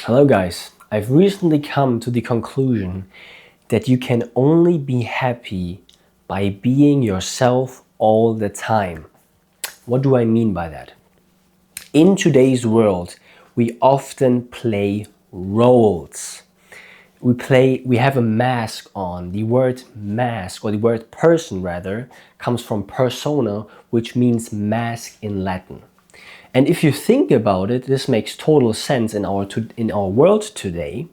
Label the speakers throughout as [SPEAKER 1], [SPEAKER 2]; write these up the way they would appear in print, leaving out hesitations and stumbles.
[SPEAKER 1] Hello guys, I've recently come to the conclusion that you can only be happy by being yourself all the time. What do I mean by that? In today's world, we often play roles. We have a mask on. The word mask, or the word person rather, comes from persona, which means mask in Latin. And if you think about it, this makes total sense in our world today,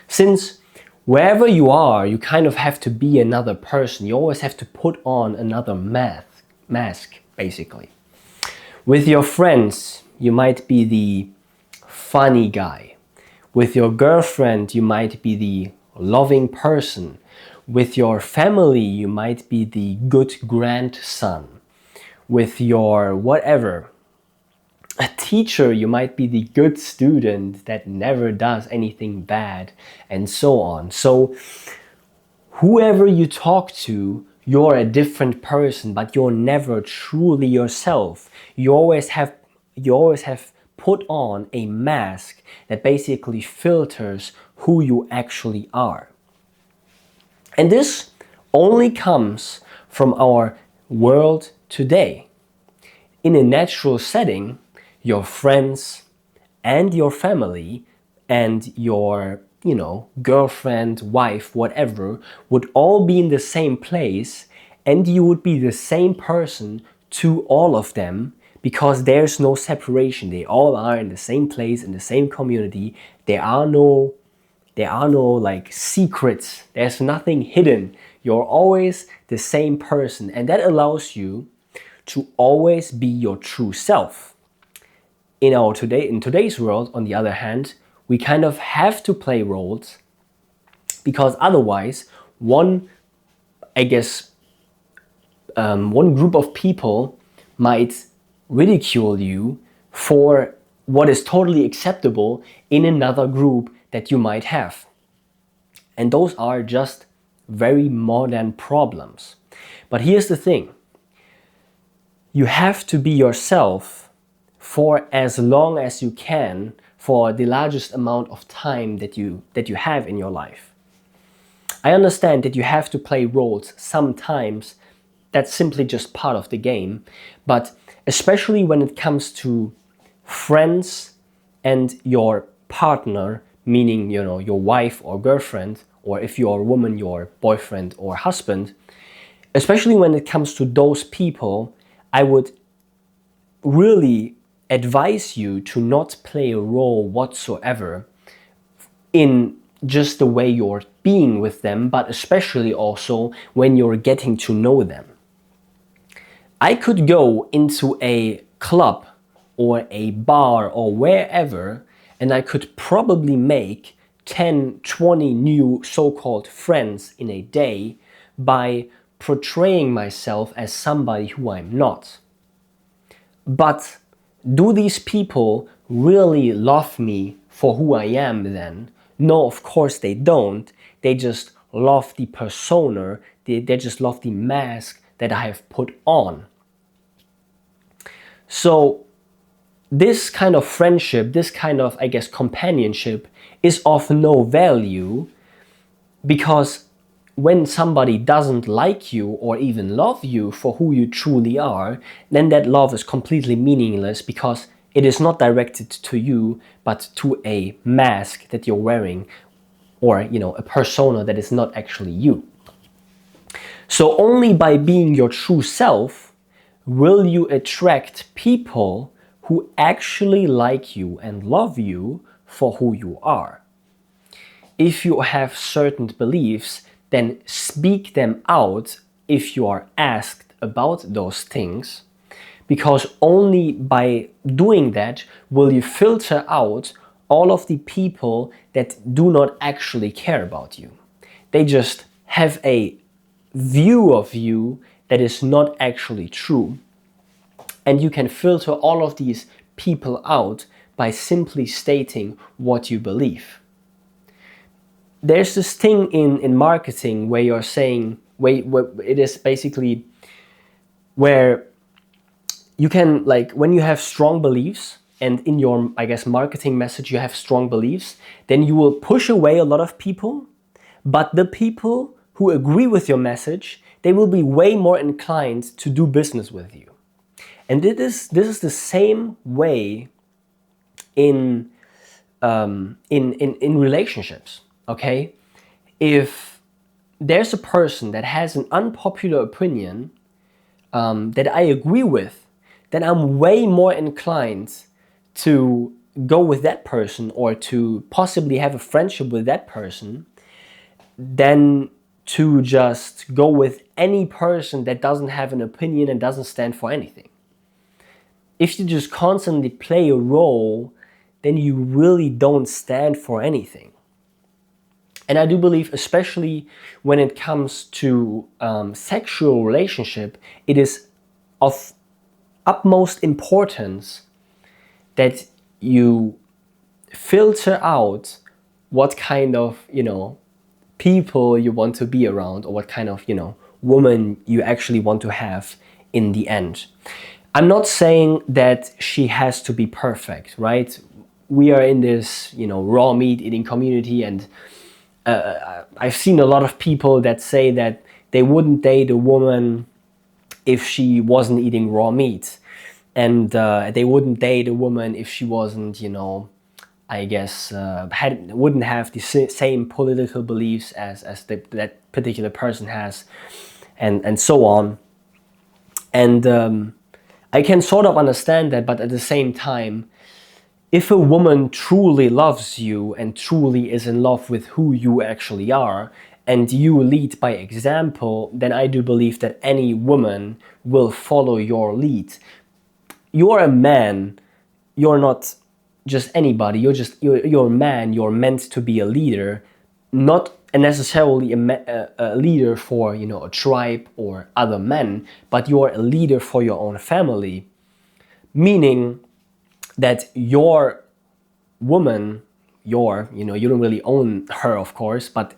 [SPEAKER 1] since wherever you are, you kind of have to be another person. You always have to put on another mask, basically. With your friends, you might be the funny guy. With your girlfriend, you might be the loving person. With your family, you might be the good grandson. With your whatever, a teacher, you might be the good student that never does anything bad, and so on. So whoever you talk to, you're a different person, but you're never truly yourself. You always have put on a mask that basically filters who you actually are. And this only comes from our world today. In a natural setting, your friends and your family and your, girlfriend, wife, whatever, would all be in the same place, and you would be the same person to all of them because there's no separation. They all are in the same place, in the same community. There are no like secrets. There's nothing hidden. You're always the same person, and that allows you to always be your true self. In today's world, on the other hand, we kind of have to play roles, because otherwise one group of people might ridicule you for what is totally acceptable in another group that you might have. And those are just very modern problems. But here's the thing. You have to be yourself for as long as you can, for the largest amount of time that you have in your life. I understand that you have to play roles sometimes. That's simply just part of the game. But especially when it comes to friends and your partner, meaning your wife or girlfriend, or if you're a woman, your boyfriend or husband, especially when it comes to those people, I would really advise you to not play a role whatsoever in just the way you're being with them, but especially also when you're getting to know them. I could go into a club or a bar or wherever, and I could probably make 10, 20 new so-called friends in a day by portraying myself as somebody who I'm not. But do these people really love me for who I am then? No, of course they don't. They just love the persona, they just love the mask that I have put on. So this kind of friendship, this kind of, companionship is of no value, because when somebody doesn't like you or even love you for who you truly are, then that love is completely meaningless, because it is not directed to you, but to a mask that you're wearing, or a persona that is not actually you. So only by being your true self will you attract people who actually like you and love you for who you are. If you have certain beliefs, then speak them out if you are asked about those things, because only by doing that will you filter out all of the people that do not actually care about you. They just have a view of you that is not actually true. And you can filter all of these people out by simply stating what you believe. There's this thing in marketing where you're saying, where it is basically where you can, like, when you have strong beliefs, and in your, I guess, marketing message you have strong beliefs, then you will push away a lot of people. But the people who agree with your message, they will be way more inclined to do business with you. And this is the same way in in relationships. Okay, if there's a person that has an unpopular opinion that I agree with, then I'm way more inclined to go with that person or to possibly have a friendship with that person than to just go with any person that doesn't have an opinion and doesn't stand for anything. If you just constantly play a role, then you really don't stand for anything. And I do believe, especially when it comes to sexual relationship, it is of utmost importance that you filter out what kind of, people you want to be around, or what kind of, woman you actually want to have in the end. I'm not saying that she has to be perfect, right? We are in this, raw meat eating community, and I've seen a lot of people that say that they wouldn't date a woman if she wasn't eating raw meat, and they wouldn't date a woman if she wasn't, I guess, wouldn't have the same political beliefs as that particular person has, and so on. And I can sort of understand that, but at the same time, if a woman truly loves you and truly is in love with who you actually are, and you lead by example, then I do believe that any woman will follow your lead. You're a man, you're not just anybody, you're a man, you're meant to be a leader, not necessarily a leader for, a tribe or other men, but you're a leader for your own family, meaning that your woman, you don't really own her, of course, but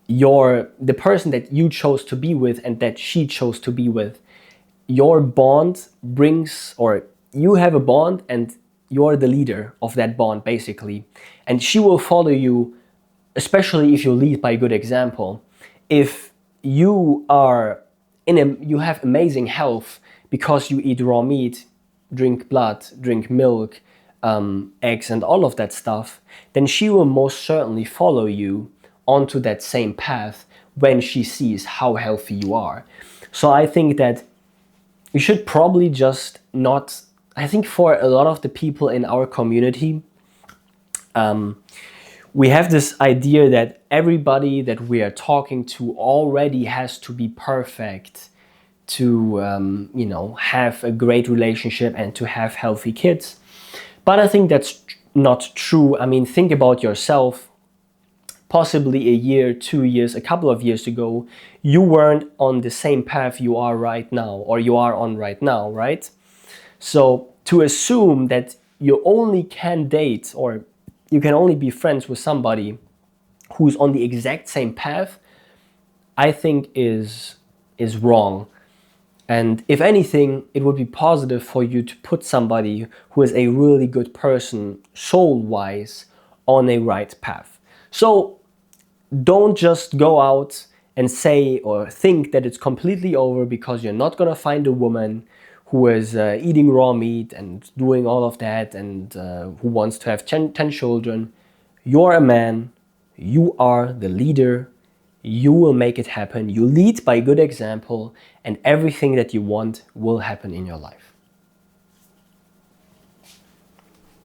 [SPEAKER 1] the person that you chose to be with and that she chose to be with, your bond brings, or you have a bond and you're the leader of that bond, basically. And she will follow you, especially if you lead by good example. If you are you have amazing health because you eat raw meat, drink blood, drink milk, eggs, and all of that stuff, then she will most certainly follow you onto that same path when she sees how healthy you are. So I think that you should probably just not, I think for a lot of the people in our community, we have this idea that everybody that we are talking to already has to be perfect to, have a great relationship and to have healthy kids. But I think that's not true. I mean, think about yourself. Possibly a year, 2 years, a couple of years ago, you weren't on the same path you are right now, or you are on right now, right? So to assume that you only can date, or you can only be friends with somebody who's on the exact same path, I think is wrong. And if anything, it would be positive for you to put somebody who is a really good person, soul-wise, on a right path. So don't just go out and say or think that it's completely over because you're not gonna find a woman who is eating raw meat and doing all of that, and who wants to have 10 children. You're a man, you are the leader, you will make it happen. You lead by good example, and everything that you want will happen in your life.